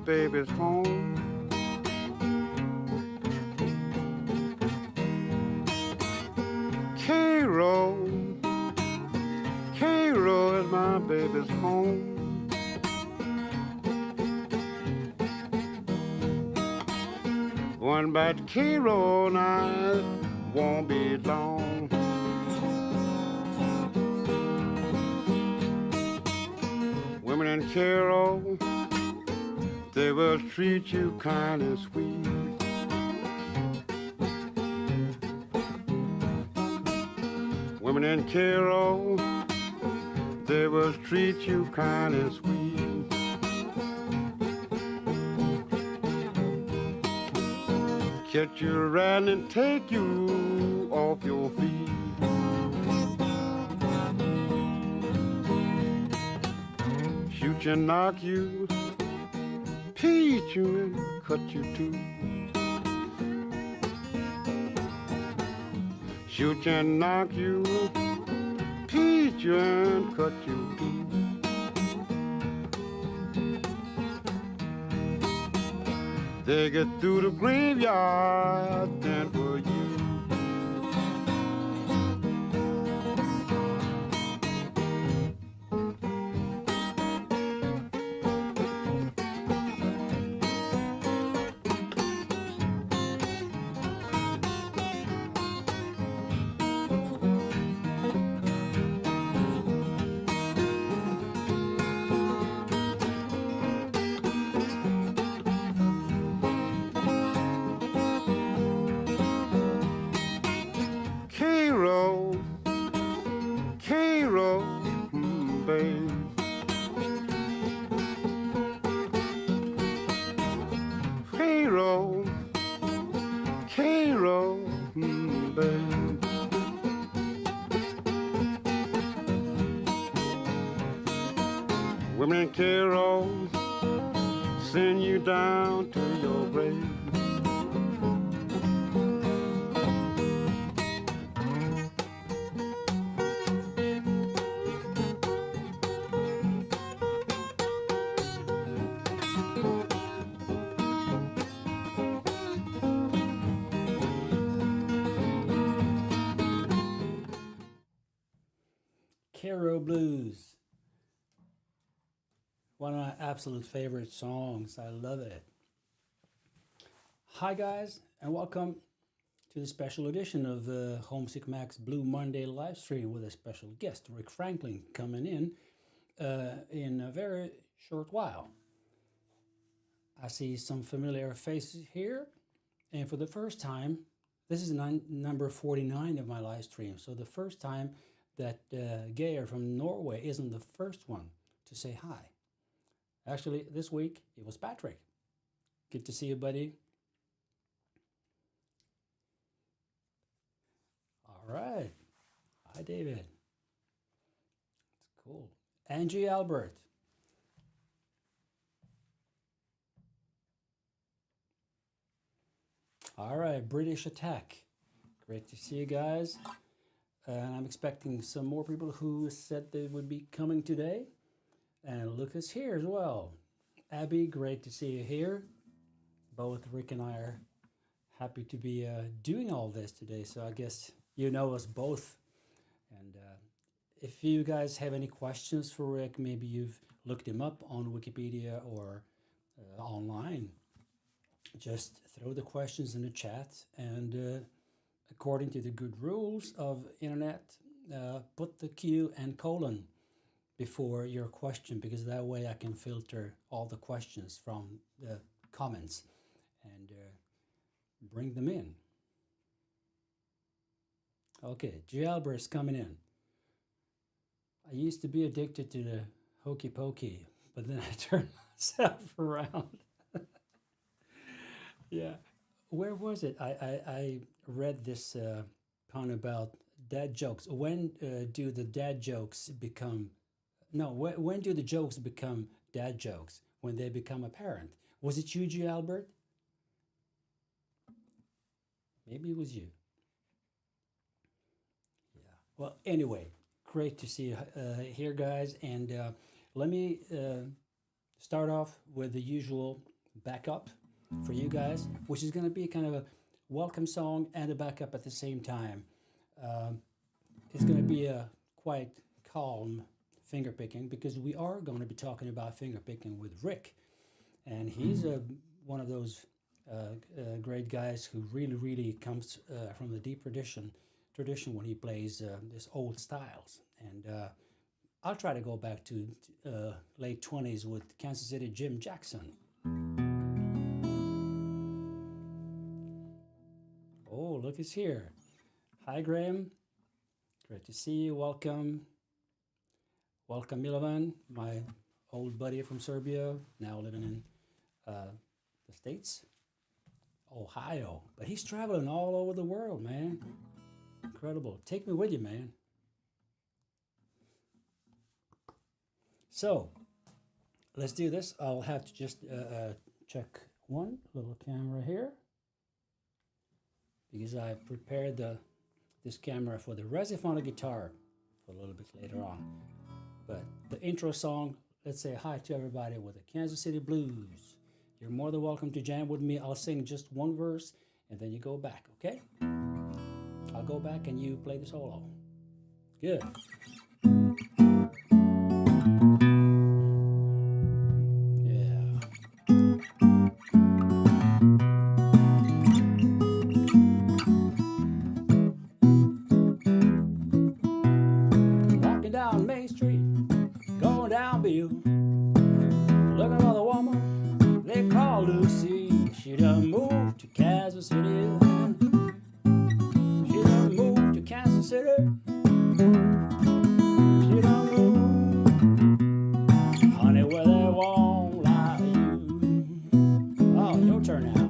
baby's home. Cairo, Cairo is my baby's home. One bad Cairo night won't be long. Women in Cairo, they will treat you kind and sweet. Women in Cairo, they will treat you kind and sweet. Catch you around and take you off your feet. Shoot you and knock you, teach you and cut you too. Shoot you and knock you, teach you and cut you too. They get through the graveyard then for you. Women in Cairo send you down to your grave. Cairo Blues. One of my absolute favorite songs. I love it. Hi guys, and welcome to the special edition of the Homesick Mac's Blue Monday Livestream with a special guest, Rick Franklin, coming in a very short while. I see some familiar faces here, and for the first time, this is number 49 of my live stream, so the first time that Geir from Norway isn't the first one to say hi. Actually, this week, it was Patrick. Good to see you, buddy. All right. Hi, David. It's cool. Angie Albert. All right, British Attack. Great to see you guys. And I'm expecting some more people who said they would be coming today. And Lucas here as well. Abby, great to see you here. Both Rick and I are happy to be doing all this today. So I guess you know us both. And if you guys have any questions for Rick, maybe you've looked him up on Wikipedia or online, just throw the questions in the chat. And according to the good rules of internet, put the Q and colon before your question, because that way I can filter all the questions from the comments and bring them in. Okay, G. Albert's coming in. I used to be addicted to the hokey pokey, but then I turned myself around. Yeah, where was it? I read this pound about dad jokes. When do the dad jokes become No, when do the jokes become dad jokes? When they become apparent. Was it you, G. Albert? Maybe it was you. Yeah. Well, anyway, great to see you here, guys. And let me start off with the usual backup for you guys, which is going to be kind of a welcome song and a backup at the same time. It's going to be a quite calm finger picking because we are going to be talking about finger picking with Rick, and he's one of those great guys who really comes from the deep tradition when he plays this old styles. And I'll try to go back to late 20s with Kansas City Jim Jackson. Oh, look who's here. Hi, Graham. Great to see you. Welcome. Welcome, Milovan, my old buddy from Serbia, now living in the States, Ohio. But he's traveling all over the world, man. Incredible. Take me with you, man. So, let's do this. I'll have to just check one little camera here, because I prepared this camera for the resophonic guitar for a little bit later on. But the intro song, let's say hi to everybody with the Kansas City Blues. You're more than welcome to jam with me. I'll sing just one verse and then you go back, okay? I'll go back and you play the solo. Good. Looking for the woman they call Lucy. She done moved to Kansas City. She done moved to Kansas City. She done moved, honey, where they won't lie you. Oh, your turn now.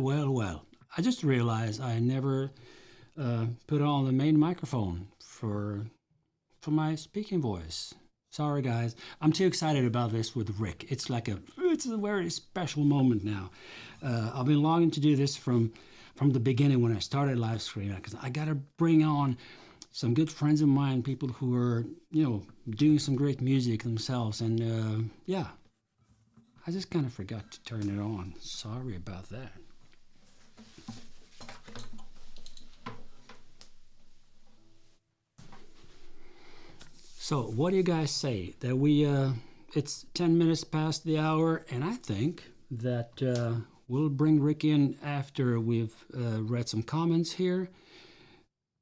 Well. I just realized I never put on the main microphone for my speaking voice. Sorry, guys. I'm too excited about this with Rick. It's a very special moment now. I've been longing to do this from the beginning when I started live streaming, because I got to bring on some good friends of mine, people who are, doing some great music themselves. And yeah, I just kind of forgot to turn it on. Sorry about that. So what do you guys say that it's 10 minutes past the hour, and I think that we'll bring Rick in after we've read some comments here.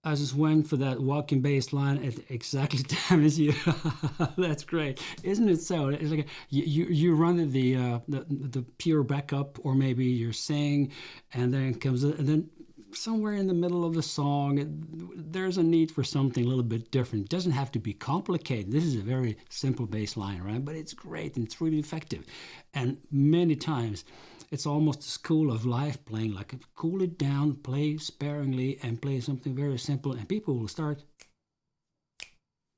I just went for that walking bass line at exactly the time as you. That's great, isn't it? So it's like you run the pure backup, or maybe you're saying, and then it comes, and then somewhere in the middle of the song, there's a need for something a little bit different. It doesn't have to be complicated. This is a very simple bass line, right? But it's great and it's really effective. And many times, it's almost a school of live playing, like cool it down, play sparingly, and play something very simple, and people will start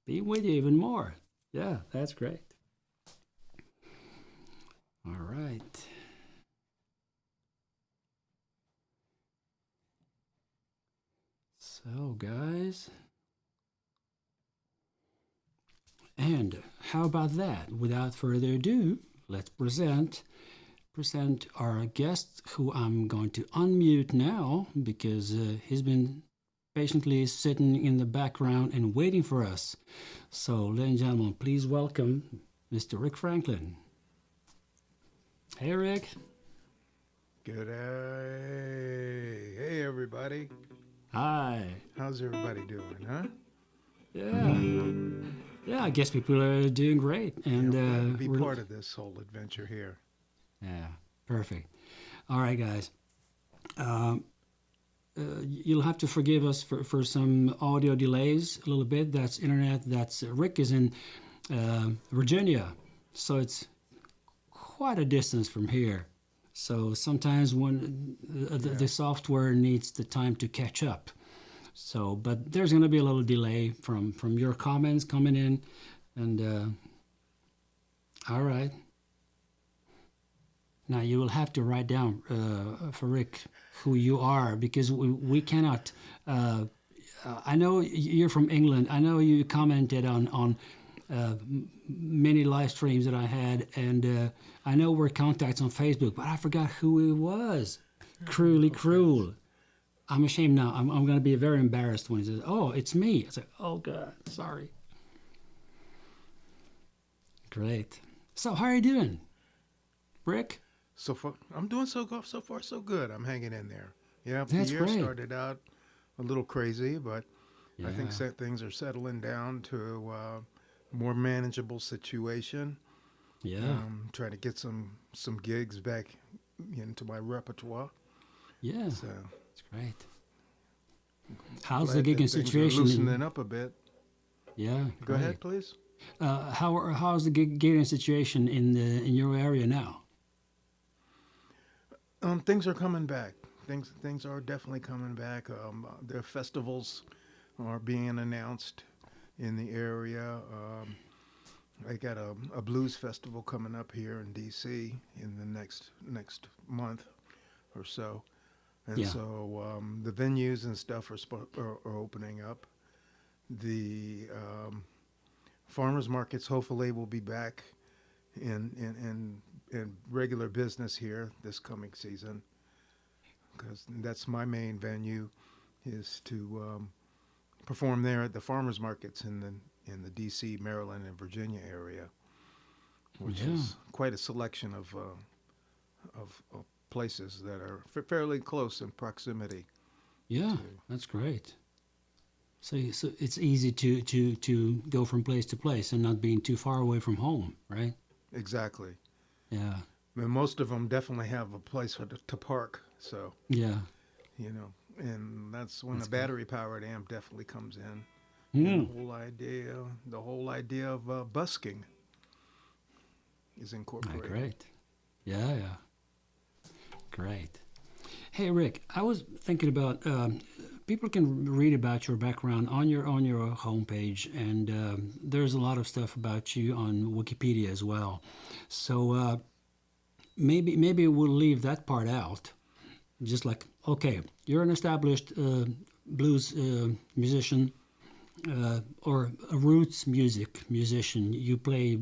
being with you even more. Yeah, that's great. All right. So, guys, and how about that? Without further ado, let's present our guest, who I'm going to unmute now because he's been patiently sitting in the background and waiting for us. So, ladies and gentlemen, please welcome Mr. Rick Franklin. Hey, Rick. Good day. Hey, everybody. Hi. How's everybody doing, huh? Yeah, I guess people are doing great. And be part of this whole adventure here. Yeah, perfect. All right, guys. You'll have to forgive us for some audio delays a little bit. That's internet. That's Rick is in Virginia, so it's quite a distance from here. So sometimes when the software needs the time to catch up. So, but there's going to be a little delay from your comments coming in, and all right. Now you will have to write down for Rick who you are, because we cannot. I know you're from England. I know you commented on many live streams that I had, and I know we're contacts on Facebook, but I forgot who he was. Cruelly cruel. I'm ashamed now. I'm going to be very embarrassed when he says, "Oh, it's me." I say, "Oh God, sorry." Great. So how are you doing, Rick? So far, I'm doing so far so good. I'm hanging in there. Yeah, That's the year great. started out a little crazy, but I think Yeah. things are settling down to a more manageable situation. Yeah. Trying to get some gigs back into my repertoire. Yeah. So That's great. How's the glad that gigging things are situation? loosening up a bit. Yeah. Go great. ahead, please. How's the gigging situation in your area now? Things are coming back. Things are definitely coming back. There are festivals are being announced in the area. I got a blues festival coming up here in D.C. in the next month or so, and Yeah. so the venues and stuff are opening up. The farmers markets hopefully will be back in regular business here this coming season, because that's my main venue, is to perform there at the farmers markets in the D.C., Maryland, and Virginia area, which is quite a selection of places that are fairly close in proximity. Yeah, that's great. So it's easy to go from place to place and not being too far away from home, right? Exactly. Yeah. I mean, most of them definitely have a place to park, so Yeah. and that's when That's the good. battery-powered amp definitely comes in. Mm. And the whole idea of busking is incorporated. Great. Yeah. Great. Hey, Rick, I was thinking about people can read about your background on your homepage, and there's a lot of stuff about you on Wikipedia as well. So maybe we'll leave that part out. Just like, okay, you're an established blues musician or a roots musician. You play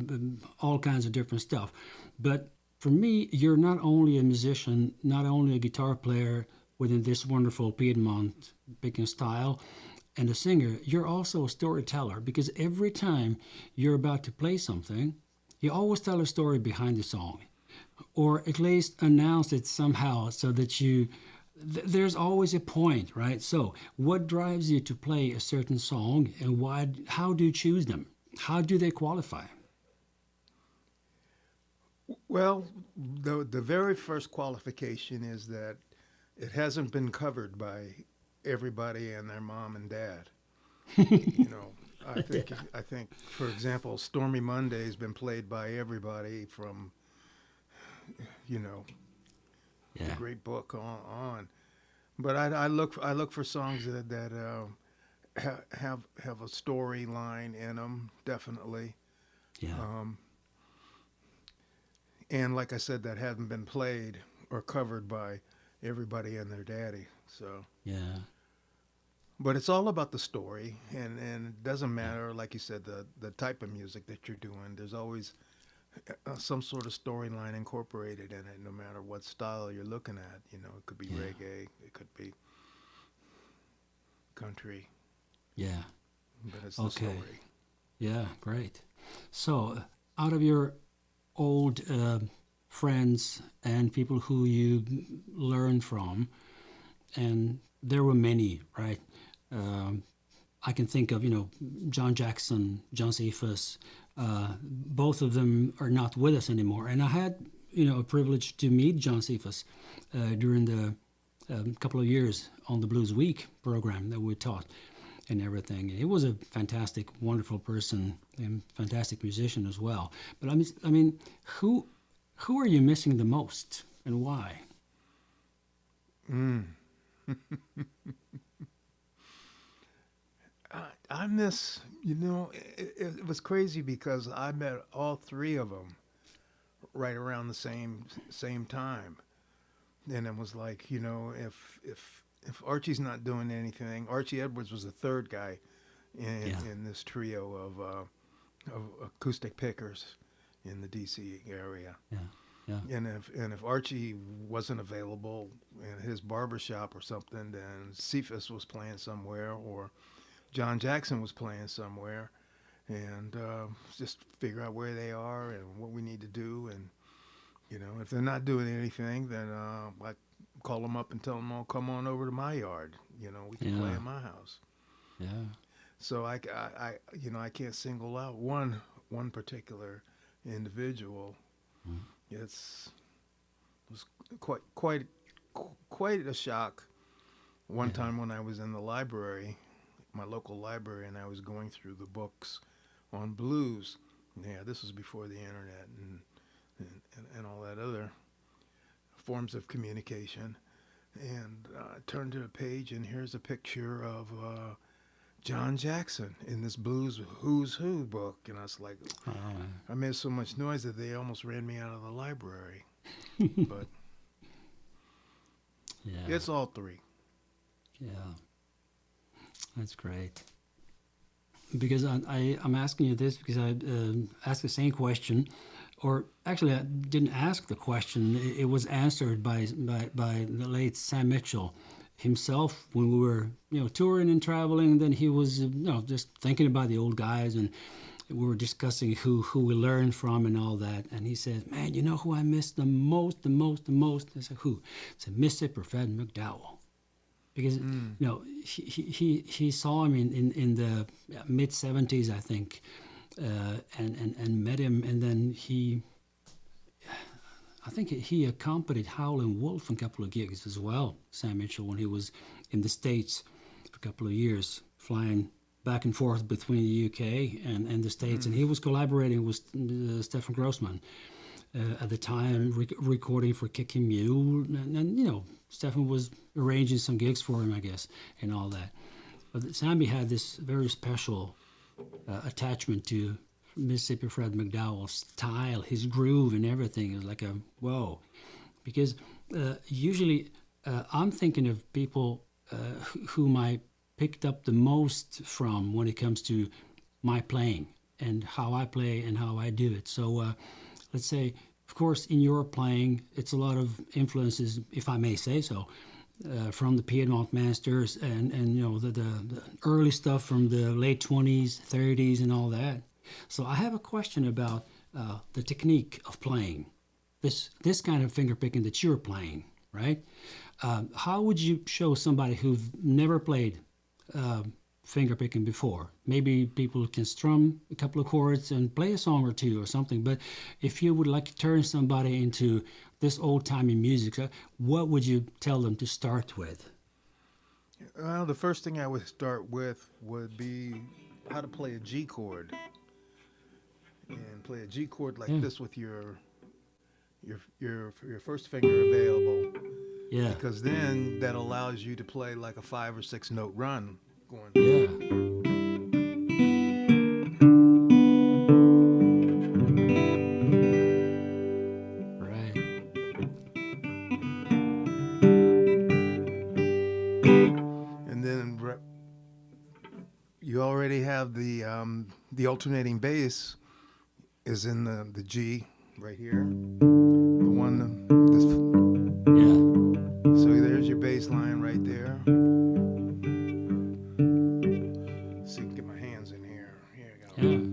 all kinds of different stuff. But for me, you're not only a musician, not only a guitar player within this wonderful Piedmont picking style, and a singer, you're also a storyteller, because every time you're about to play something, you always tell a story behind the song, or at least announce it somehow so that there's always a point, right? So what drives you to play a certain song, and why? How do you choose them? How do they qualify? Well, the very first qualification is that it hasn't been covered by everybody and their mom and dad. You know, I think, for example, Stormy Monday has been played by everybody from, you know, the great book on. But I look for songs that have a storyline in them, definitely. Yeah. And like I said, that haven't been played or covered by everybody and their daddy. So Yeah. but it's all about the story, and it doesn't matter, like you said, the type of music that you're doing. There's always some sort of storyline incorporated in it, no matter what style you're looking at. You know, it could be reggae, it could be country. Yeah. But it's the story. Yeah, great. So, out of your old friends and people who you learned from, and there were many, right? I can think of, John Jackson, John Cephas. Both of them are not with us anymore. And I had, a privilege to meet John Cephas during the couple of years on the Blues Week program that we taught and everything. He was a fantastic, wonderful person and fantastic musician as well. But I mean, who are you missing the most, and why? I miss, it was crazy because I met all three of them right around the same time. And it was like, if Archie's not doing anything, Archie Edwards was the third guy in this trio of acoustic pickers in the DC area. Yeah. And if Archie wasn't available in his barbershop or something, then Cephas was playing somewhere, or John Jackson was playing somewhere, and just figure out where they are and what we need to do. And if they're not doing anything, then I call them up and tell them, "Oh, come on over to my yard. We can play in my house." Yeah. So I can't single out one particular individual. It was quite a shock. One time when I was in the library, my local library, and I was going through the books on blues. Yeah, this was before the internet and all that other forms of communication. And I turned to a page, and here's a picture of John Jackson in this blues Who's Who book. And I was like, I made so much noise that they almost ran me out of the library. But it's all three. Yeah. That's great. Because I'm asking you this because I asked the same question, or actually I didn't ask the question. It was answered by the late Sam Mitchell himself when we were touring and traveling. And then he was just thinking about the old guys, and we were discussing who we learned from and all that. And he said, "Man, you know who I miss the most? I said, "Who?" I said, "Mississippi Fred McDowell." Because he saw him in the mid 70s, I think, and met him, and then I think he accompanied Howlin' Wolf on a couple of gigs as well, Sam Mitchell, when he was in the States for a couple of years, flying back and forth between the UK and the States, and he was collaborating with Stefan Grossman at the time, recording for Kicking Mule, and Stefan was arranging some gigs for him, I guess, and all that. But Sammy had this very special attachment to Mississippi Fred McDowell's style, his groove and everything. It was like a whoa. Because usually I'm thinking of people whom I picked up the most from when it comes to my playing and how I play and how I do it. So let's say, of course, in your playing, it's a lot of influences, if I may say so, from the Piedmont masters and you know the early stuff from the late 20s, 30s, and all that. So I have a question about the technique of playing this kind of finger picking that you're playing, right? How would you show somebody who've never played finger picking before? Maybe people can strum a couple of chords and play a song or two or something, but if you would like to turn somebody into this old-timey music, what would you tell them to start with? Well, the first thing I would start with would be how to play a G chord, and play a G chord like this with your first finger available. Yeah. Because then that allows you to play like a 5 or 6 note run going. Yeah. Right. And then you already have the alternating bass is in the G right here. The one Yeah. so there's your bass line right there. See, get my hands in here. Here you go.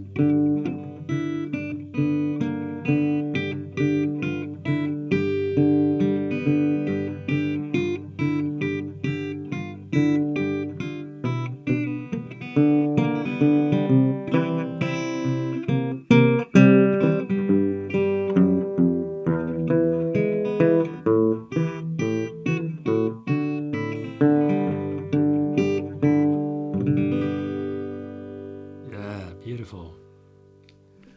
Beautiful.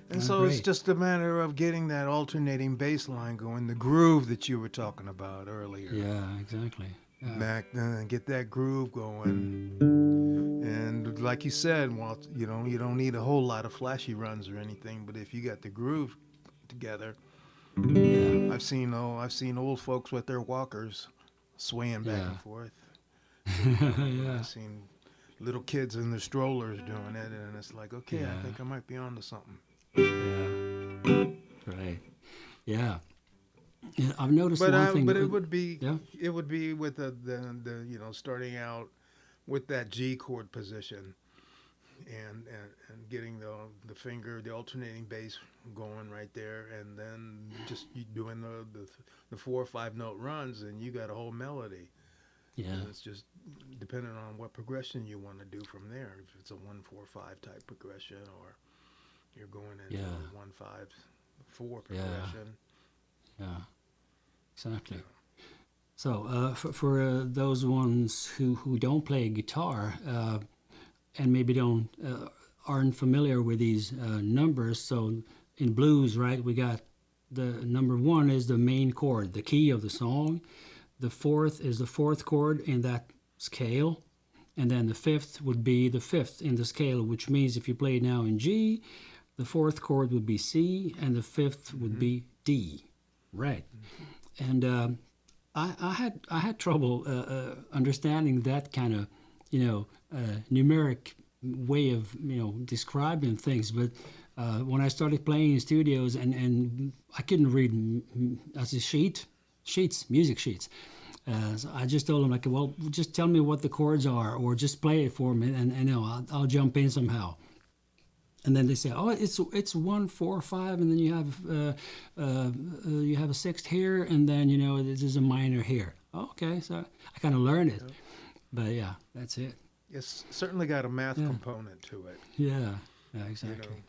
And so it's just a matter of getting that alternating bass line going, the groove that you were talking about earlier. Yeah, exactly. Back then, get that groove going. And like you said, well, you don't need a whole lot of flashy runs or anything, but if you got the groove together, Yeah. I've seen old folks with their walkers swaying back and forth. Yeah. I've seen little kids in their strollers doing it, and it's like, okay, Yeah. I think I might be onto something. Yeah. Right. Yeah. Yeah, I've noticed one thing. But it would be Yeah. it would be with the starting out with that G chord position, and getting the finger, the alternating bass going right there, and then just doing the 4 or 5 note runs, and you got a whole melody. Yeah. And it's just depending on what progression you want to do from there. If it's a 1-4-5 type progression, or you're going into a 1-5-4 progression. Yeah. Exactly. So for those ones who don't play guitar and maybe aren't familiar with these numbers, so in blues, right, we got the number 1 is the main chord, the key of the song. The 4th is the 4th chord in that scale, and then the 5th would be the 5th in the scale, which means if you play now in G, the 4th chord would be C, and the 5th would be D, right? And I had trouble understanding that kind of numeric way of describing things, but when I started playing in studios and I couldn't read as a music sheets. So I just told them, like, well, just tell me what the chords are, or just play it for me, and I'll jump in somehow. And then they say, oh, it's 1, 4, 5, and then you have a 6th here, and then this is a minor here. Oh, okay, so I kind of learned it, but yeah, that's it. It's certainly got a math component to it. Yeah, exactly.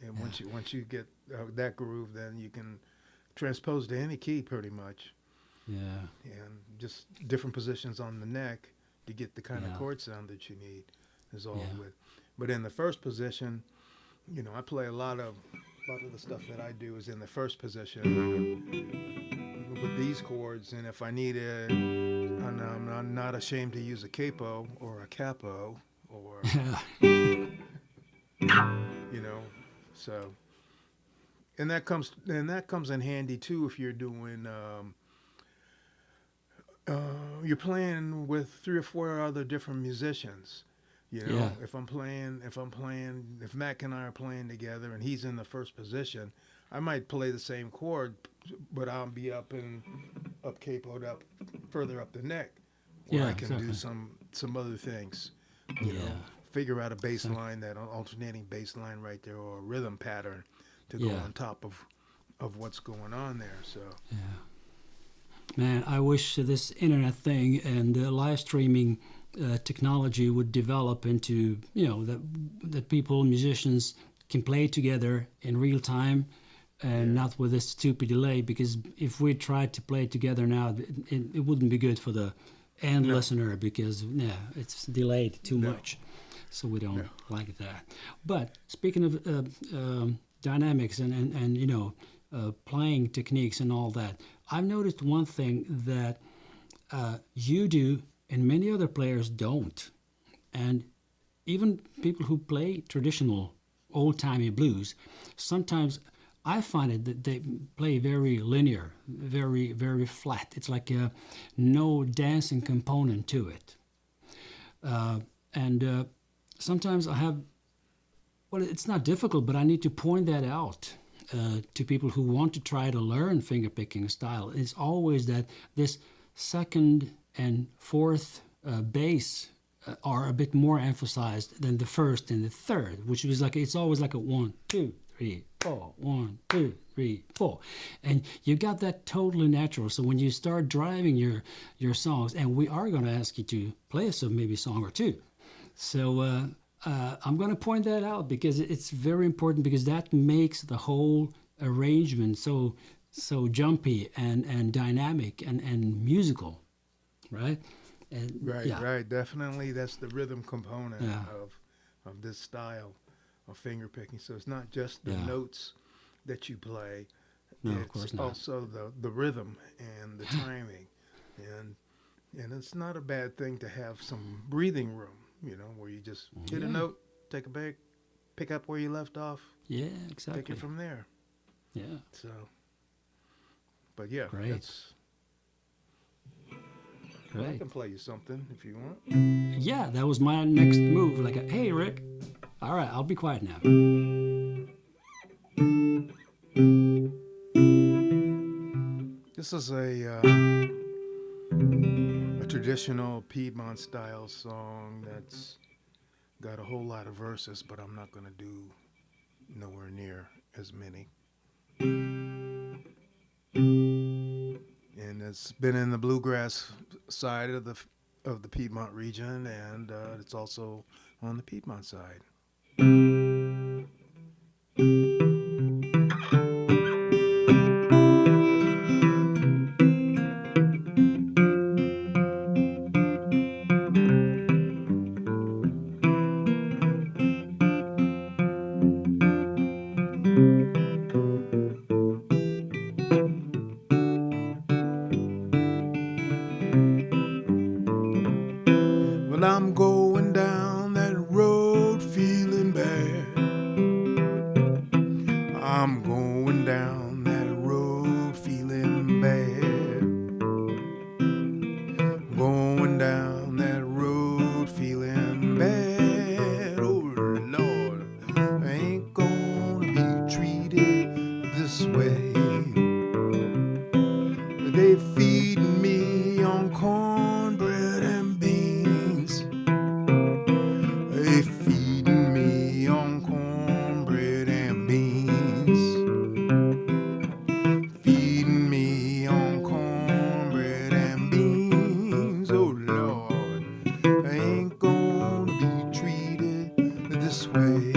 And once you get that groove, then you can transpose to any key pretty much. Yeah. And just different positions on the neck to get the kind of chord sound that you need is all with. But in the first position, I play a lot of the stuff that I do is in the first position. with these chords, and if I need and I'm not ashamed to use a capo or a capo or so, and that comes in handy too if you're doing you're playing with 3 or 4 other different musicians. If Mac and I are playing together and he's in the first position, I might play the same chord, but I'll be up capoed up further up the neck, where I can do some other things. Figure out a bass line, that alternating bass line right there, or a rhythm pattern to go on top of what's going on there. So man, I wish this internet thing and live streaming technology would develop into that people, musicians, can play together in real time and not with this stupid delay, because if we tried to play together now, it wouldn't be good for the end listener, because it's delayed too much, so we don't like that. But speaking of dynamics and playing techniques and all that, I've noticed one thing that you do and many other players don't, and even people who play traditional old-timey blues, sometimes I find it that they play very linear, very, very flat. It's like no dancing component to it. And sometimes I have, well, it's not difficult, but I need to point that out to people who want to try to learn fingerpicking style. It's always that this second and fourth bass are a bit more emphasized than the first and the third, which is like, it's always like a 1, 2, 3, 4, 1, 2, 3, 4, and you got that totally natural. So when you start driving your songs, and we are going to ask you to play us maybe a song or two, so I'm going to point that out, because it's very important, because that makes the whole arrangement so jumpy and dynamic and musical, right? And right, definitely. That's the rhythm component of this style of finger picking. So it's not just the notes that you play. No, of course not. Also the rhythm and the timing, and it's not a bad thing to have some breathing room, where you just hit a note, take a break, pick up where you left off. Yeah, exactly. Take it from there. Yeah. So, but yeah, great. I can play you something if you want. Yeah, that was my next move. Like, hey, Rick. All right, I'll be quiet now. This is a traditional Piedmont style song that's got a whole lot of verses, but I'm not going to do nowhere near as many. And it's been in the bluegrass side of the Piedmont region, and it's also on the Piedmont side. Well, I'm going down that road feeling bad. I'm going down that road feeling bad. Going down that road feeling bad. Oh Lord, I ain't gonna be treated this way. They feeding me on cornbread and beans. They feeding me on cornbread and beans. Feeding me on cornbread and beans. Oh Lord, I ain't gonna be treated this way.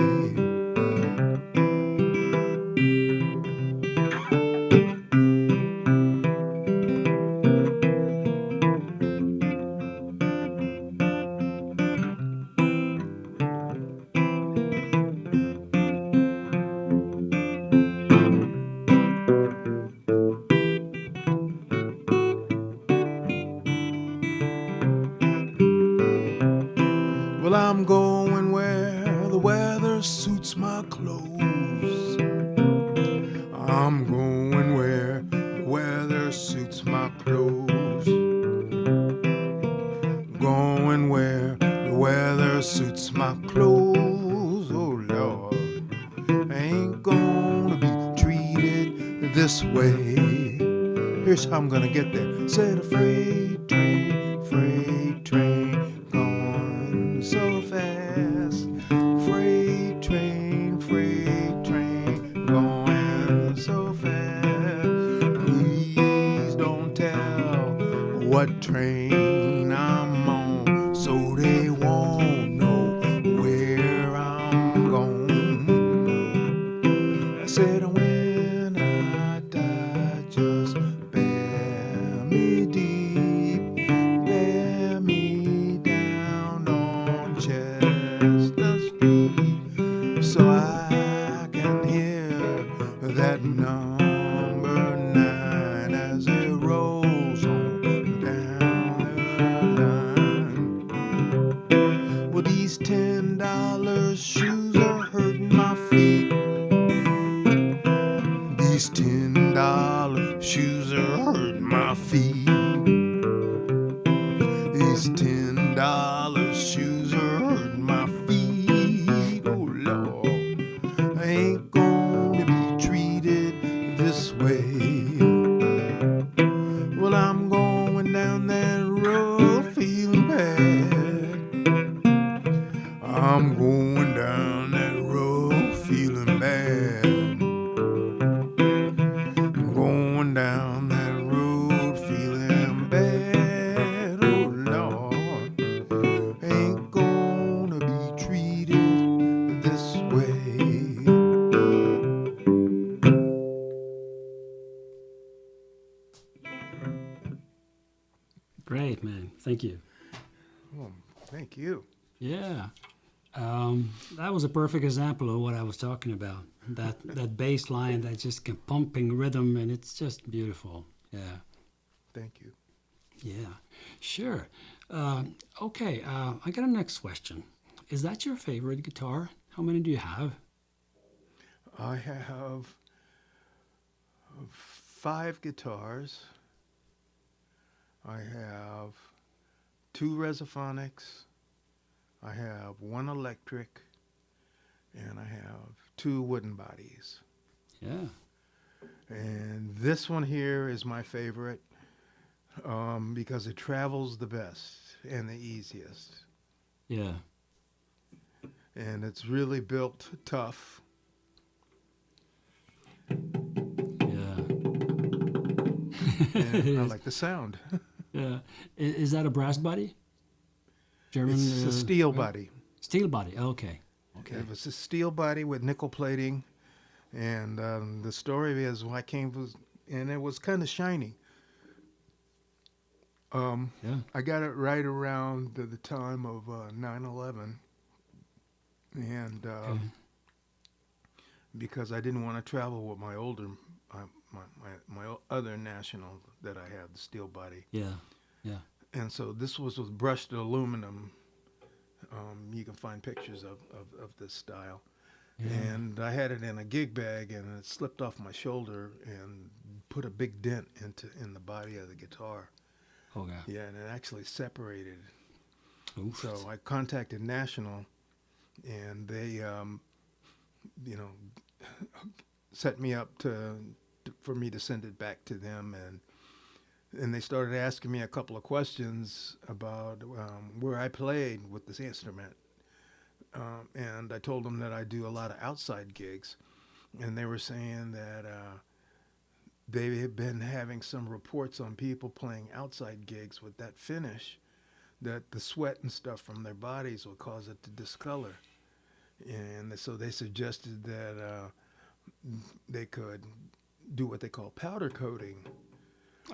suits my clothes. I'm going where the weather suits my clothes. Going where the weather suits my clothes. Oh Lord, I ain't gonna be treated this way. Here's how I'm gonna get there. Said a freight train going so fast. Freight train going so fast. Please don't tell what train I'm on, so they won't know where I'm going. I said when I die, just bear me deep, bear me down on Chestnut Street, so I can hear that number 9 as it rolls on down the line. Well, these $10 shoes are hurting my feet. These $10 shoes are hurting my feet. These $10 shoes are hurting my feet. Oh Lord, I ain't gonna be treated this way. Well, I'm going down that road feeling bad. I'm going down that road feeling bad. Going down that road feeling bad. Oh Lord, ain't gonna be treated this way. Great, man. Thank you. Oh, thank you. Yeah. That was a perfect example of what I was talking about. That bass line that just can pumping rhythm, and it's just beautiful. Yeah. Thank you. Yeah. Sure. Okay. I got a next question. Is that your favorite guitar? How many do you have? I have 5 guitars. I have 2 resophonics. I have 1 electric, and I have 2 wooden bodies. Yeah. And this one here is my favorite because it travels the best and the easiest. Yeah. And it's really built tough. Yeah. And I like the sound. Yeah. Is that a brass body? German. It's a steel right? body. Steel body. Okay. Okay. It was a steel body with nickel plating. And the story is when I came, and it was kind of shiny. Yeah. I got it right around the time of 9/11. And Okay. because I didn't want to travel with my older, my other national that I had, the steel body. Yeah. Yeah. And so this was with brushed aluminum. You can find pictures of this style. Yeah. And I had it in a gig bag, and it slipped off my shoulder and put a big dent in the body of the guitar. Oh, yeah. Yeah, and it actually separated. Oof. So I contacted National, and they, set me up for me to send it back to them, and they started asking me a couple of questions about where I played with this instrument. And I told them that I do a lot of outside gigs, and they were saying that they had been having some reports on people playing outside gigs with that finish, that the sweat and stuff from their bodies will cause it to discolor. And so they suggested that they could do what they call powder coating.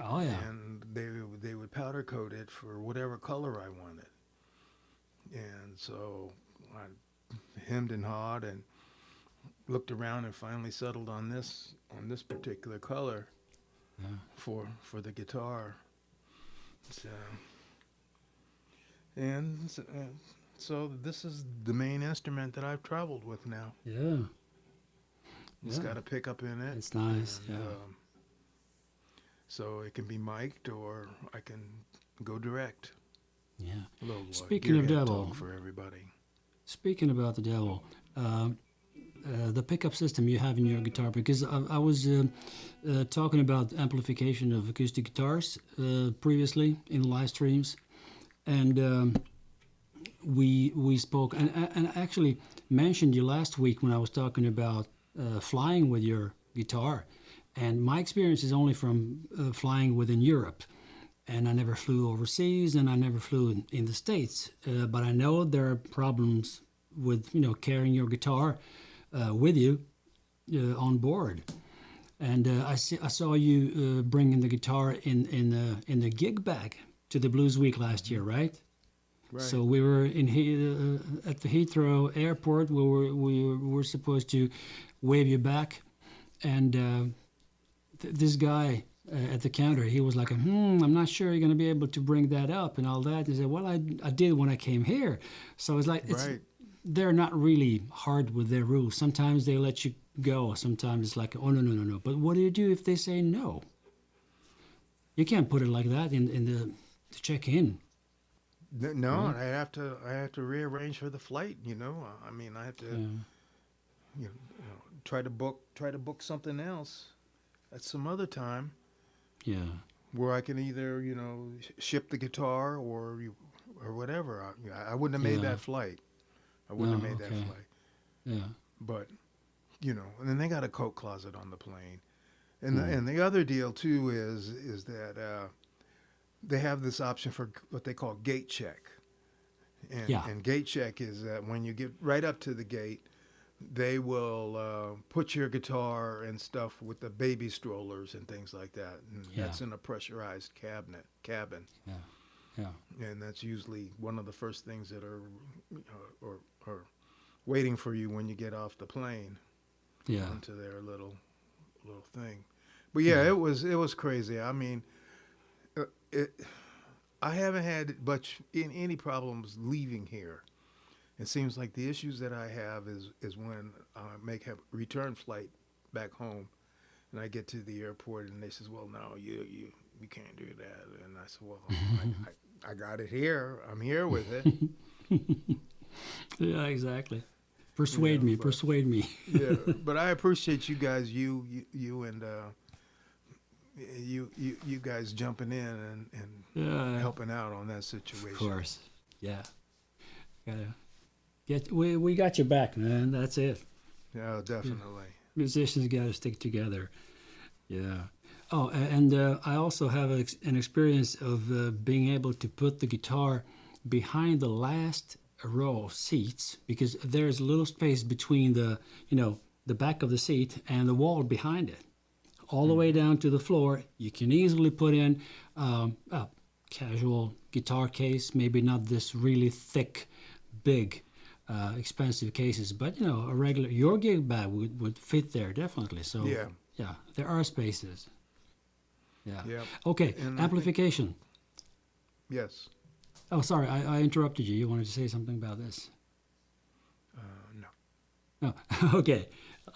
Oh, yeah. And they would powder coat it for whatever color I wanted. And so I hemmed and hawed and looked around and finally settled on this particular color for the guitar. So, and So this is the main instrument that I've traveled with now. Yeah. It's Yeah. got a pickup in it. It's nice. and, Yeah. So it can be mic'd, or I can go direct. Yeah. A little Speaking of gearhead devil. talk for everybody. Speaking about the devil, the pickup system you have in your guitar, because I was talking about amplification of acoustic guitars previously in live streams, and we spoke, and I actually mentioned you last week when I was talking about flying with your guitar, and my experience is only from flying within Europe. And I never flew overseas, and I never flew in the States. But I know there are problems with carrying your guitar with you on board. And I saw you bringing the guitar in the gig bag to the Blues Week last year, right? Right. So we were at the Heathrow Airport, where we were supposed to wave you back, and this guy at the counter, he was like, I'm not sure you're going to be able to bring that up and all that. And he said, well, I did when I came here. So it's like, Right. they're not really hard with their rules. Sometimes they let you go. Sometimes it's like, oh, no. But what do you do if they say no? You can't put it like that in the check-in. No, I have to rearrange for the flight. I mean, I have to try to book something else at some other time. Yeah. Where I can either, ship the guitar or whatever. I wouldn't have made Yeah. that flight. I wouldn't No, have made okay. that flight. Yeah. But, and then they got a coat closet on the plane. And the other deal, too, is that they have this option for what they call gate check. And gate check is that when you get right up to the gate, they will put your guitar and stuff with the baby strollers and things like that. And that's in a pressurized cabin. Yeah. And that's usually one of the first things that are or waiting for you when you get off the plane. Yeah. Onto their little thing. But it was crazy. I mean, I haven't had much any problems leaving here. It seems like the issues that I have is when I make a return flight back home, and I get to the airport, and they says, "Well, no, you can't do that." And I said, "Well, I got it here. I'm here with it." Yeah, exactly. Persuade me. Yeah, but I appreciate you guys, you and you guys jumping in and helping out on that situation. Of course. Yeah. We got your back, man. That's it. Yeah, definitely. Musicians got to stick together. Yeah. Oh, and I also have an experience of being able to put the guitar behind the last row of seats, because there's a little space between the back of the seat and the wall behind it, all the way down to the floor. You can easily put in a casual guitar case, maybe not this really thick, big, expensive cases, but a regular your gig bag would fit there definitely. So yeah, there are spaces. Yeah. Yep. Okay, And amplification. Yes. Oh, sorry, I interrupted you. You wanted to say something about this? No. Oh, okay.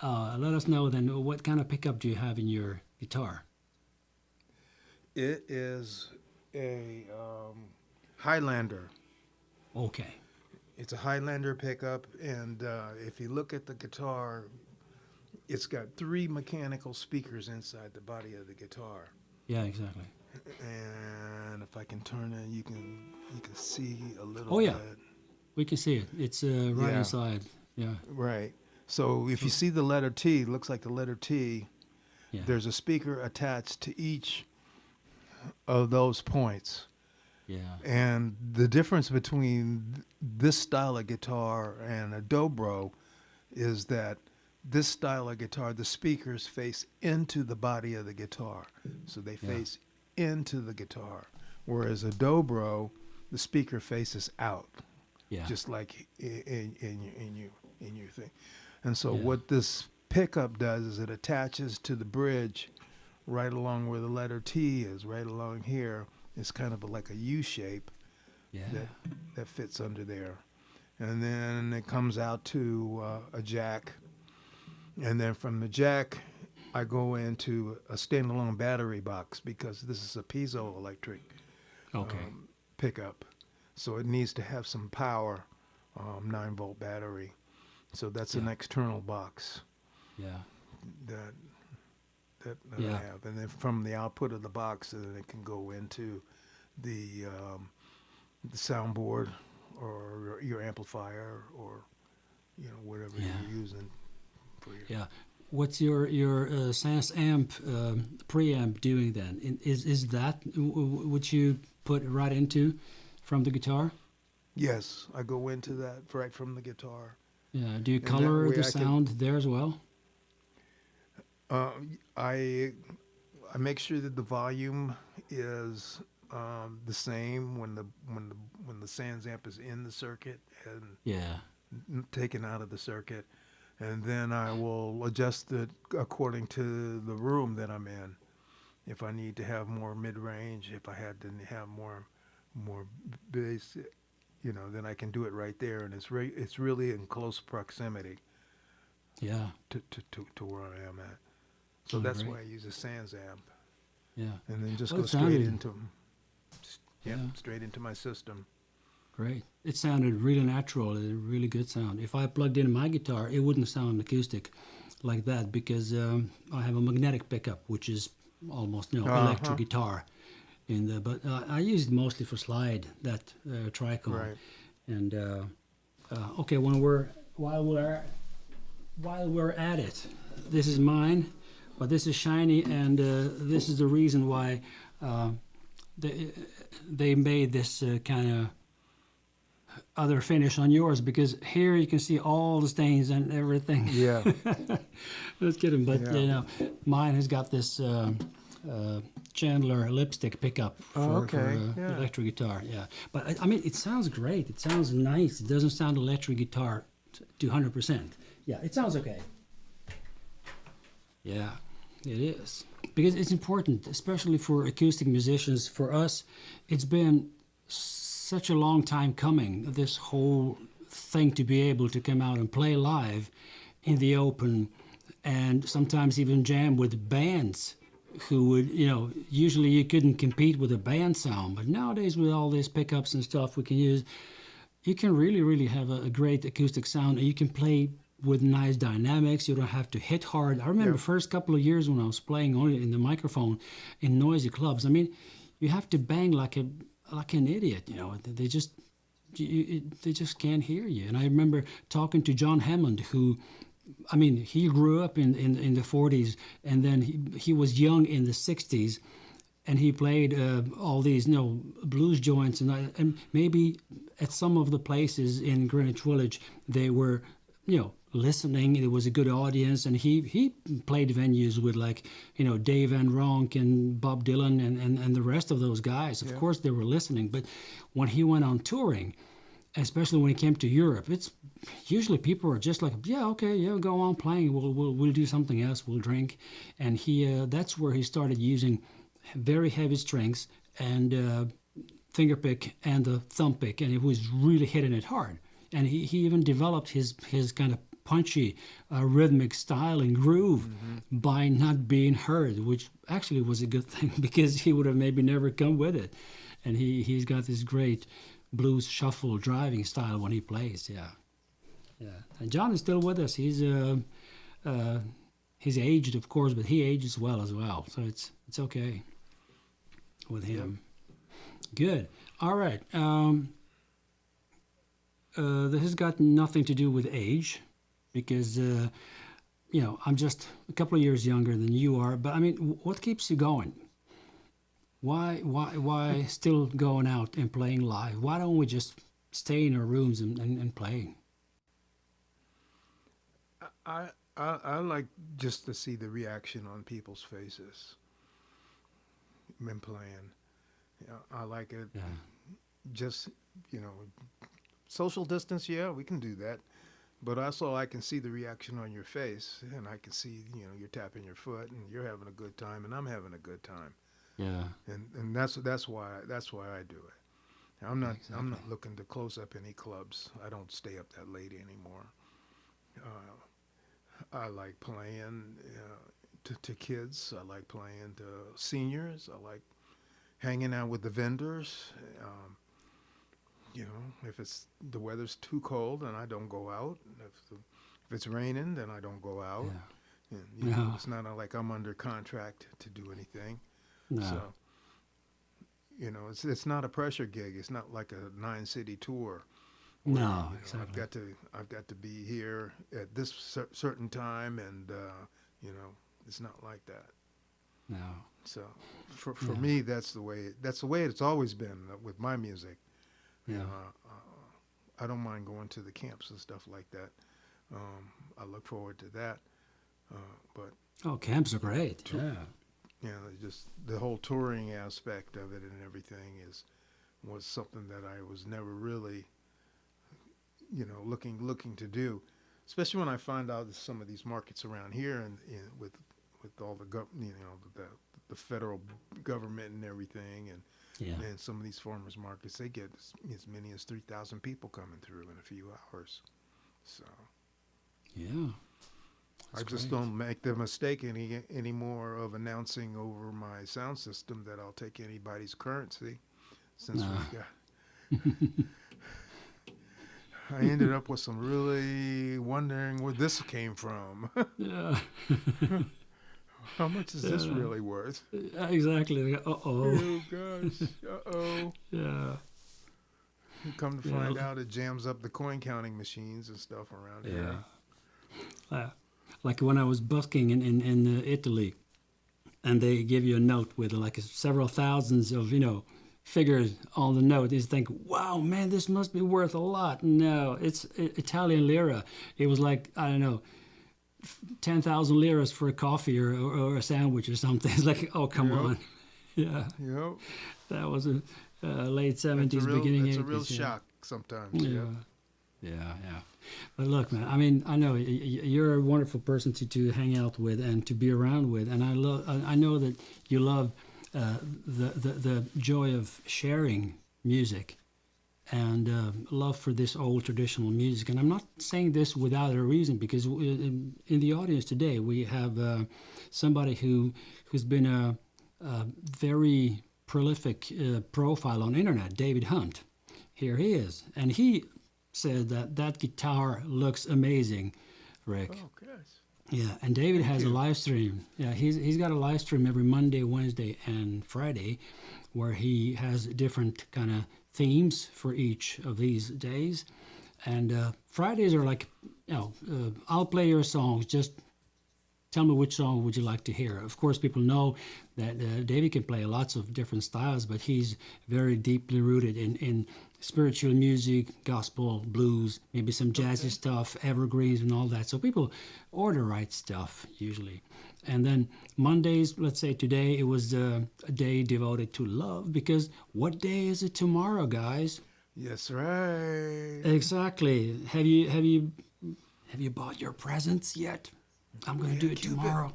Let us know then, what kind of pickup do you have in your guitar? It is a Highlander. Okay. It's a Highlander pickup, and if you look at the guitar, it's got 3 mechanical speakers inside the body of the guitar. Yeah, exactly. And if I can turn it, you can see a little Oh, yeah. bit. We can see it. It's right Yeah. inside. Yeah. Right. So if you see the letter T, it looks like the letter T. Yeah. There's a speaker attached to each of those points. Yeah. And the difference between this style of guitar and a dobro is that this style of guitar, the speakers face into the body of the guitar. So they face into the guitar. Whereas a dobro, the speaker faces out. Yeah. Just like in your thing. And so what this pickup does is it attaches to the bridge right along where the letter T is, right along here. It's kind of like a U shape that fits under there. and then it comes out to a jack, and then from the jack, I go into a standalone battery box because this is a piezoelectric Okay. pickup, so it needs to have some power, 9-volt battery. So that's an external box Yeah. that Yeah. I have, and then from the output of the box, then it can go into the soundboard or your amplifier or whatever Yeah. you're using for your. Yeah. What's your CEST amp preamp doing then? Is that what you put right into from the guitar? Yes, I go into that right from the guitar. Yeah. Do you that color way the I can- sound there as well? I make sure that the volume is the same when the Sans amp is in the circuit and Yeah. taken out of the circuit, and then I will adjust it according to the room that I'm in. If I need to have more mid-range, if I had to have more bass, then I can do it right there, and it's really in close proximity Yeah. to where I am at. So Oh, that's great. why I use a Sans amp, Yeah. and then just Well, go it straight sounded- into Yeah. straight into my system. Great. It sounded really natural, a really good sound. If I plugged in my guitar, it wouldn't sound acoustic like that because I have a magnetic pickup, which is almost electric guitar. But I use it mostly for slide, that Tricone. Right. And okay, while we're at it, this is mine, but this is shiny, and this is the reason why they made this kind of other finish on yours, because here you can see all the stains and everything. Yeah. Let's get them, but Yeah. mine has got this Chandler lipstick pickup for, okay, for yeah. electric guitar. Yeah, but I mean, it sounds great. It sounds nice. It doesn't sound electric guitar to 100%. Yeah, it sounds okay. Yeah, it is, because it's important, especially for acoustic musicians. For us, it's been such a long time coming, this whole thing, to be able to come out and play live in the open, and sometimes even jam with bands who would, usually you couldn't compete with a band sound, but nowadays with all these pickups and stuff we can use, you can really, really have a great acoustic sound, and you can play with nice dynamics. You don't have to hit hard. I remember Yep. first couple of years when I was playing only in the microphone in noisy clubs. I mean, you have to bang like an idiot. They just can't hear you. And I remember talking to John Hammond, who, I mean, he grew up in the 40s, and then he was young in the 60s, and he played all these blues joints, and maybe at some of the places in Greenwich Village they were listening. It was a good audience, and he played venues with Dave Van Ronk and Bob Dylan and the rest of those guys. Of course they were listening, but when he went on touring, especially when he came to Europe, it's usually people are just like, go on playing. We'll do something else. We'll drink, and that's where he started using very heavy strings and fingerpick and the thumb pick, and it was really hitting it hard. And he even developed his kind of punchy rhythmic style and groove by not being heard, which actually was a good thing because he would have maybe never come with it. And he's got this great blues shuffle driving style when he plays. Yeah. And John is still with us. He's aged, of course, but he ages well as well. So it's okay with him. Good. All right. This has got nothing to do with age, because I'm just a couple of years younger than you are. But I mean, what keeps you going? Why still going out and playing live? Why don't we just stay in our rooms and play? I like just to see the reaction on people's faces when playing. I like it. Yeah. Just social distance, we can do that, but also I can see the reaction on your face, and I can see you're tapping your foot and you're having a good time, and I'm having a good time. Yeah. And that's why I do it. I'm not Exactly. looking to close up any clubs. I don't stay up that late anymore. I like playing to kids. I like playing to seniors. I like hanging out with the vendors. If the weather's too cold, then I don't go out. If it's raining, then I don't go out. Yeah. And, No. it's not like I'm under contract to do anything. No. So, it's not a pressure gig. It's not like a 9-city tour. Where, No, exactly. I've got to be here at this certain time, and it's not like that. No. So, for me, that's the way it's always been with my music. Yeah. I don't mind going to the camps and stuff like that. I look forward to that. But Oh, camps are great. Yeah. just the whole touring aspect of it and everything was something that I was never really, looking to do. Especially when I find out that some of these markets around here and with all the the federal government and everything, and some of these farmers markets, they get as many as 3,000 people coming through in a few hours. So Yeah. I just don't make the mistake anymore of announcing over my sound system that I'll take anybody's currency, since we got. I ended up with some really wondering where this came from. Yeah. How much is this really worth? Exactly. Uh-oh. Oh gosh. Uh-oh. Yeah. You come to find out it jams up the coin counting machines and stuff around here. Yeah. Like when I was busking in Italy, and they give you a note with like several thousands of, figures on the note. You think, wow, man, this must be worth a lot. No, it's Italian lira. It was like, I don't know, 10,000 liras for a coffee or a sandwich or something. It's like, oh, come on. Yeah. Yep. That was a late 70s, beginning 80s. It's a real shock sometimes. Yeah. But look, man, I mean, I know you're a wonderful person to hang out with and to be around with. And I know that you love the joy of sharing music and love for this old traditional music. And I'm not saying this without a reason, because in the audience today we have somebody who's been a very prolific profile on internet, David Hunt. Here he is, and he said that guitar looks amazing, Rick. Oh, gosh. Yeah, and David has a live stream. Yeah, he's got a live stream every Monday, Wednesday, and Friday, where he has different kind of themes for each of these days. And Fridays are like, I'll play your songs. Just tell me which song would you like to hear. Of course, people know that David can play lots of different styles, but he's very deeply rooted in spiritual music, gospel, blues, maybe some jazzy stuff, evergreens and all that. So people order right stuff usually. And then Mondays, let's say today, it was a day devoted to love, because what day is it tomorrow, guys? Yes, right. Exactly. Have you bought your presents yet? I'm going to do it Cupid. tomorrow.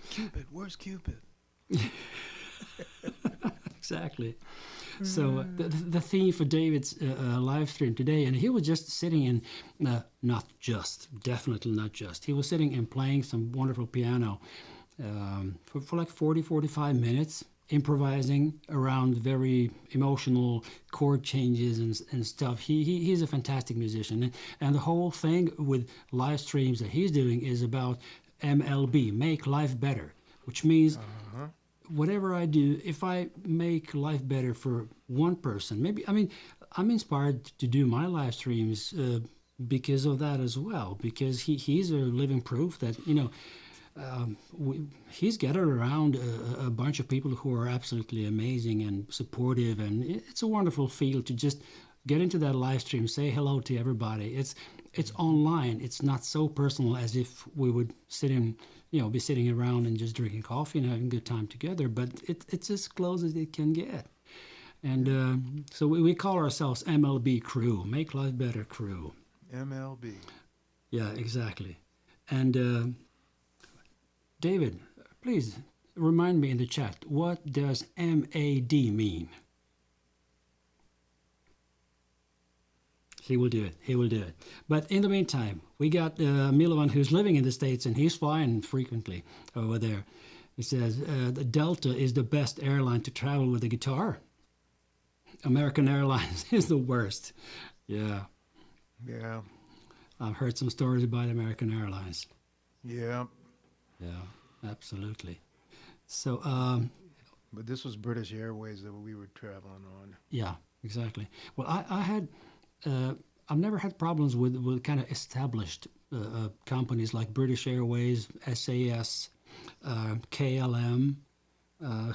Cupid, where's Cupid? Exactly. So the theme for David's live stream today, and he was just sitting in, definitely not just. He was sitting and playing some wonderful piano for like 40, 45 minutes, improvising around very emotional chord changes and stuff. He's a fantastic musician. And the whole thing with live streams that he's doing is about MLB, Make Life Better, which means whatever I do, if I make life better for one person, maybe, I'm inspired to do my live streams because of that as well, because he's a living proof that, he's gathered around a bunch of people who are absolutely amazing and supportive, and it's a wonderful feel to just get into that live stream, say hello to everybody. It's online. It's not so personal as if we would be sitting around and just drinking coffee and having a good time together, but it's as close as it can get. And so we call ourselves MLB Crew, Make Life Better Crew. MLB. Yeah, exactly. And David, please remind me in the chat, what does MAD mean? He will do it. He will do it. But in the meantime, we got Milovan, who's living in the States, and he's flying frequently over there. He says, the Delta is the best airline to travel with a guitar. American Airlines is the worst. Yeah. Yeah. I've heard some stories about American Airlines. Yeah. Yeah, absolutely. So, But this was British Airways that we were traveling on. yeah, exactly. Well, I had, I've never had problems with kind of established companies like British Airways, SAS, KLM.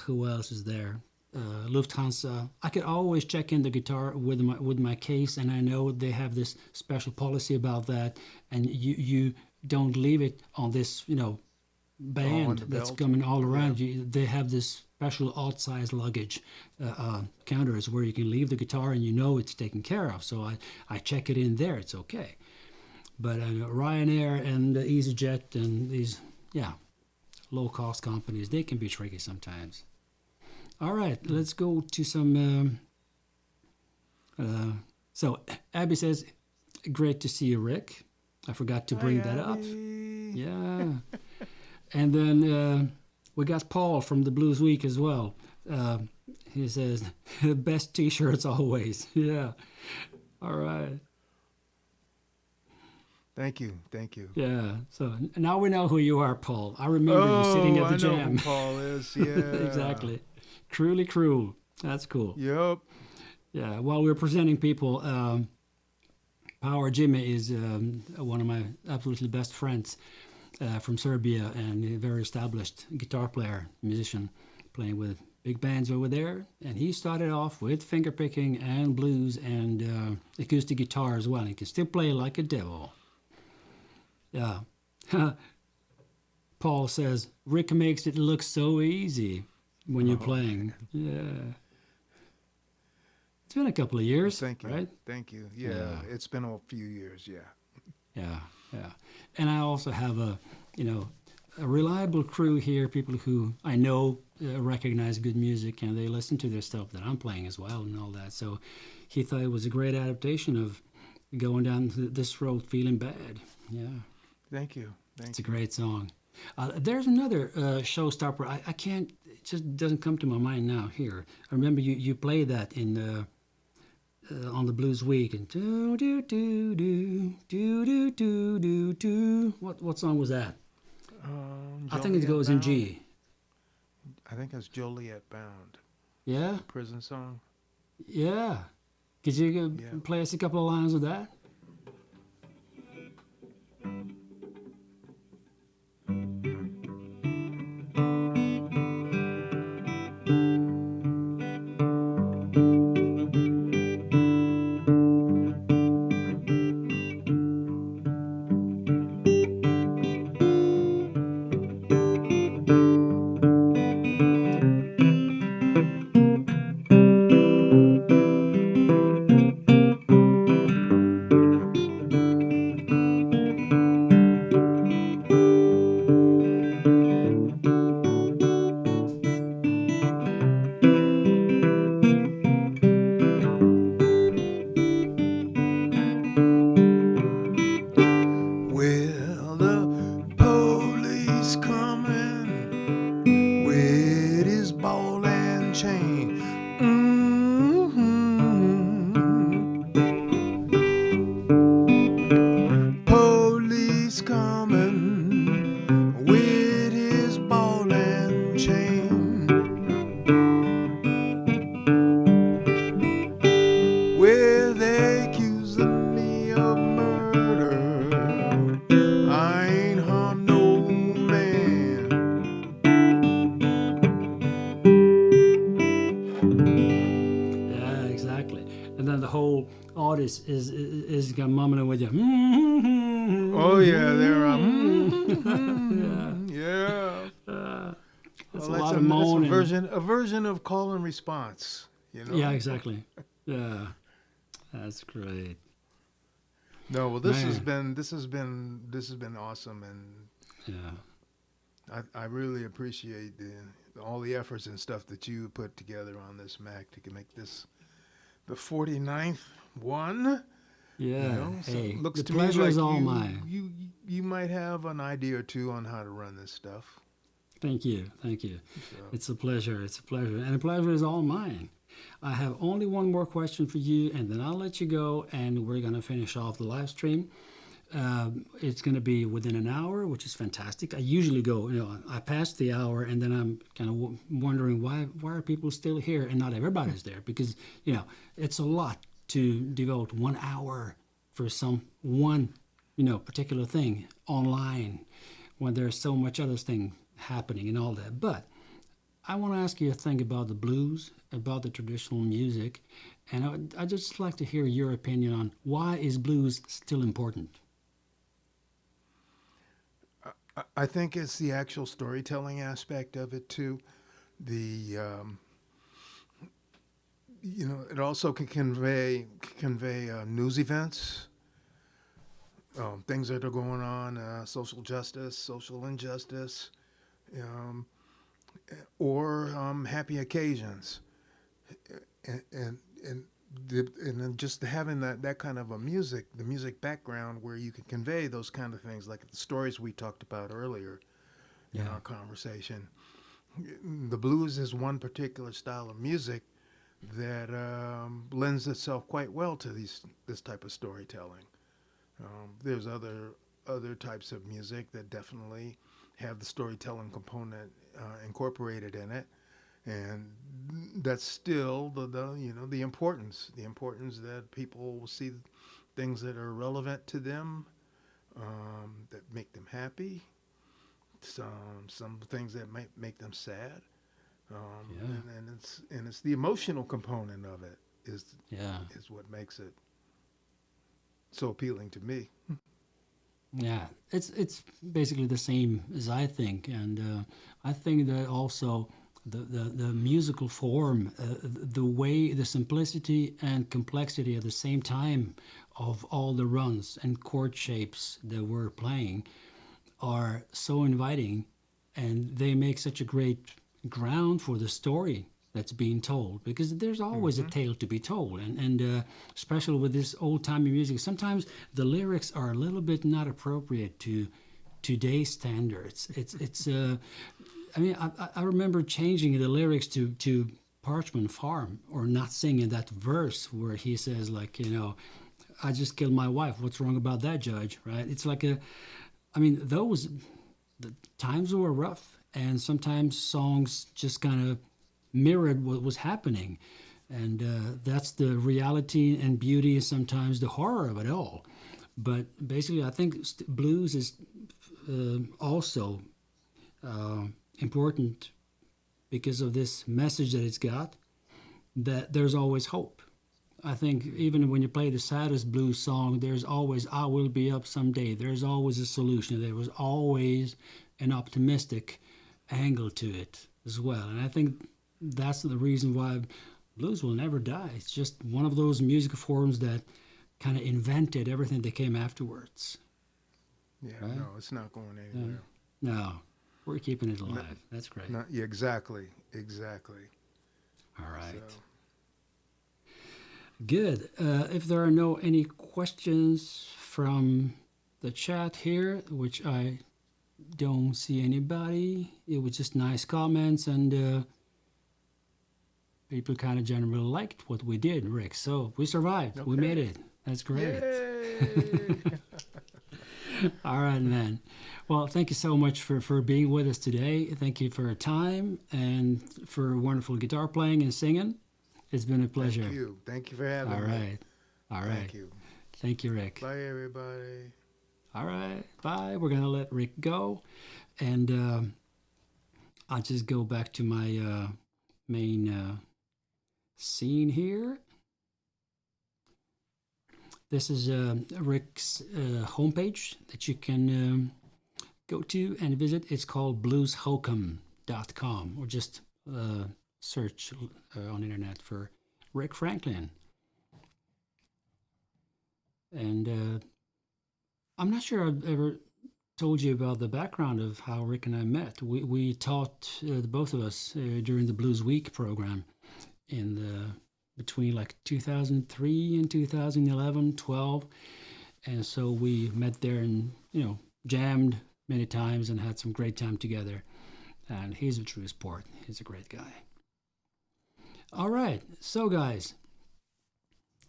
Who else is there? Lufthansa. I could always check in the guitar with my case, and I know they have this special policy about that, and you don't leave it on this band that's belt. coming all around you. They have this special odd-size luggage counters where you can leave the guitar and it's taken care of. So I check it in there. It's okay. But Ryanair and EasyJet and these low-cost companies, they can be tricky sometimes. All right, let's go to some. So Abby says, "Great to see you, Rick." I forgot to bring that up. Yeah. And then we got Paul from the Blues Week as well. He says, "Best T-shirts always." Yeah. All right. Thank you. Yeah. So now we know who you are, Paul. I remember you sitting at the I know jam. who Paul is. Yeah. Exactly. Truly cruel. That's cool. Yep. Yeah. While we're presenting people, Power Jimmy is one of my absolutely best friends from Serbia, and a very established guitar player, musician, playing with big bands over there. And he started off with fingerpicking and blues and acoustic guitar as well. He can still play like a devil. Yeah. Paul says, "Rick makes it look so easy when you're playing." Yeah. It's been a couple of years. Thank you. Right? Thank you. Yeah. It's been a few years. Yeah. Yeah. And I also have a reliable crew here, people who I know recognize good music, and they listen to their stuff that I'm playing as well and all that. So he thought it was a great adaptation of going down this road feeling bad. Yeah. Thank you. It's a great song. There's another showstopper. I can't, it just doesn't come to my mind now here. I remember you played that in on the Blues Week, and do do do do do do do do do. What song was that? I think it goes in G. I think it's Joliet Bound. Yeah. Prison song. Yeah. Could you play us a couple of lines of that? Is mumbling with you. Oh yeah, there. That's a lot of moaning. A version of call and response. Yeah, exactly. Yeah, that's great. No, well, this has been awesome, and I really appreciate all the efforts and stuff that you put together on this Mac to make this the 49th one. Yeah. So Hey, it looks the to me pleasure like is all mine. you might have an idea or two on how to run this stuff. Thank you. Thank you. So, It's a pleasure. It's a pleasure. And the pleasure is all mine. I have only one more question for you, and then I'll let you go, and we're going to finish off the live stream. It's going to be within an hour, which is fantastic. I usually go, I pass the hour, and then I'm kind of wondering why are people still here and not everybody's there? Because, it's a lot to devote 1 hour for one particular thing online when there's so much other thing happening and all that. But I want to ask you a thing about the blues, about the traditional music, and I'd just like to hear your opinion on why is blues still important? I think it's the actual storytelling aspect of it too. The it also can convey news events, things that are going on, social justice, social injustice, or happy occasions, and then just having that kind of the music background where you can convey those kind of things, like the stories we talked about earlier in our conversation. The blues is one particular style of music that lends itself quite well to this type of storytelling. There's other types of music that definitely have the storytelling component incorporated in it, and that's still the importance that people will see things that are relevant to them, that make them happy, some things that might make them sad, and it's the emotional component of it is what makes it so appealing to me. Yeah, it's basically the same as I think, and I think that also the musical form, the way, the simplicity and complexity at the same time of all the runs and chord shapes that we're playing are so inviting, and they make such a great ground for the story that's being told, because there's always a tale to be told, and especially with this old-timey music, sometimes the lyrics are a little bit not appropriate to today's standards. I remember changing the lyrics to Parchment Farm, or not singing that verse where he says, like, I just killed my wife. What's wrong about that, Judge? Right? It's like the times were rough, and sometimes songs just kind of mirrored what was happening, and that's the reality and beauty, and sometimes the horror of it all. But basically, I think blues is also important because of this message that it's got, that there's always hope. I think even when you play the saddest blues song, there's always, I will be up someday. There's always a solution. There was always an optimistic angle to it as well. And I think that's the reason why blues will never die. It's just one of those music forms that kind of invented everything that came afterwards. Yeah, right? No, it's not going anywhere. No, we're keeping it alive. That's great. Yeah, exactly. All right. So. Good. If there are any questions from the chat here, which I don't see anybody, it was just nice comments, and people kind of generally liked what we did, Rick. So we survived. Okay. We made it. That's great. Yay! All right, man. Well, thank you so much for being with us today. Thank you for your time and for wonderful guitar playing and singing. It's been a pleasure. Thank you for having me. All right. Thank you. Thank you, Rick. Bye, everybody. All right. Bye. We're going to let Rick go. And I'll just go back to my main scene here. This is Rick's homepage that you can go to and visit. It's called blueshokum.com, or just search on the internet for Rick Franklin. And I'm not sure I've ever told you about the background of how Rick and I met. We taught, the both of us, during the Blues Week program in the between like 2003 and 2011, 12. And so we met there and, jammed many times and had some great time together. And he's a true sport. He's a great guy. All right. So, guys,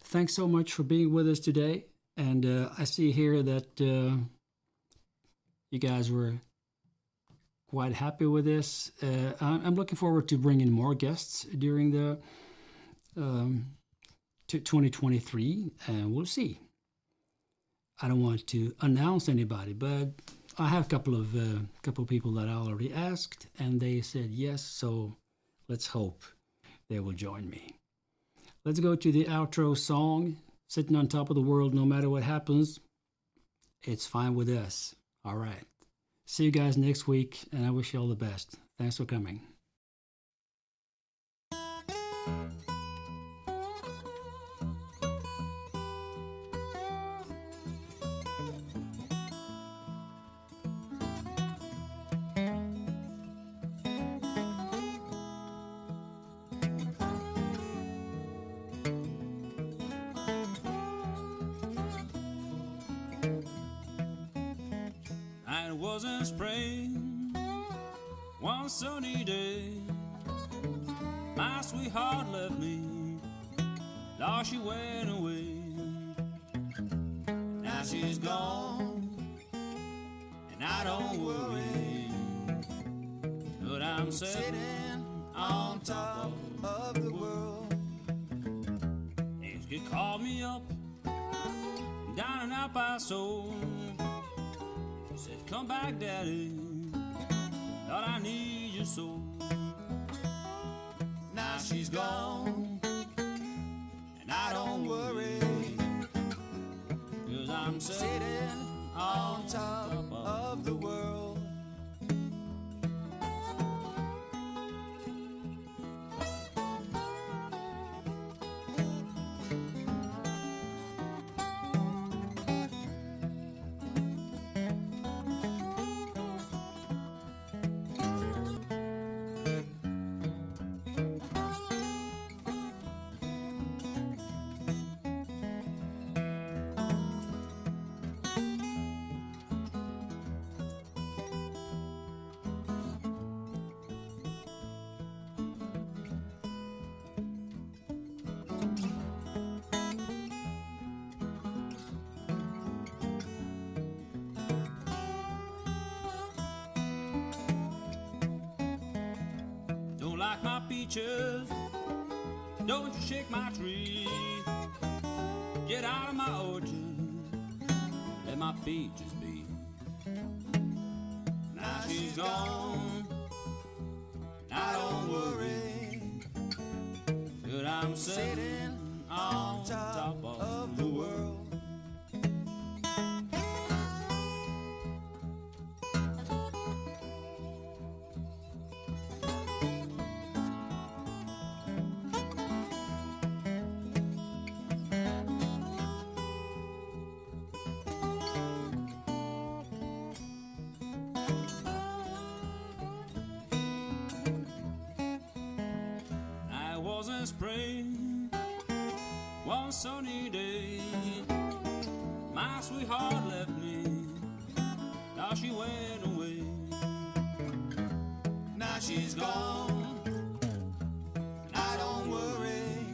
thanks so much for being with us today. And I see here that you guys were quite happy with this. I'm looking forward to bringing more guests during the 2023, and we'll see. I don't want to announce anybody, but I have a couple of people that I already asked, and they said yes. So let's hope they will join me. Let's go to the outro song. Sitting on top of the world, no matter what happens, it's fine with us. All right. See you guys next week, and I wish you all the best. Thanks for coming. It was in spring, one sunny day. My sweetheart left me, Lord, she went away. Now she's gone, and I don't worry, but I'm sitting on top of the world. Things could call me up, down and out by soul. Said, come back, Daddy, Lord, I need you so. Now she's gone, and I don't worry, 'cause I'm sitting on top of the world. Like my peaches, don't you shake my tree. Get out of my orchard, let my peaches be. Now she's gone, I don't worry, but I'm sitting on top of the world. Spring, one sunny day, my sweetheart left me, now she went away. Now she's gone, I don't worry,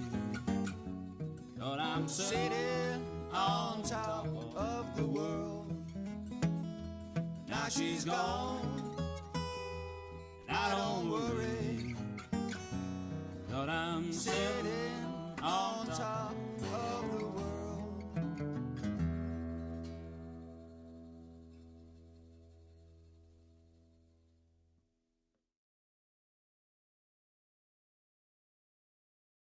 but I'm sitting on top of the world. Now she's gone, I don't worry, but I'm sitting on top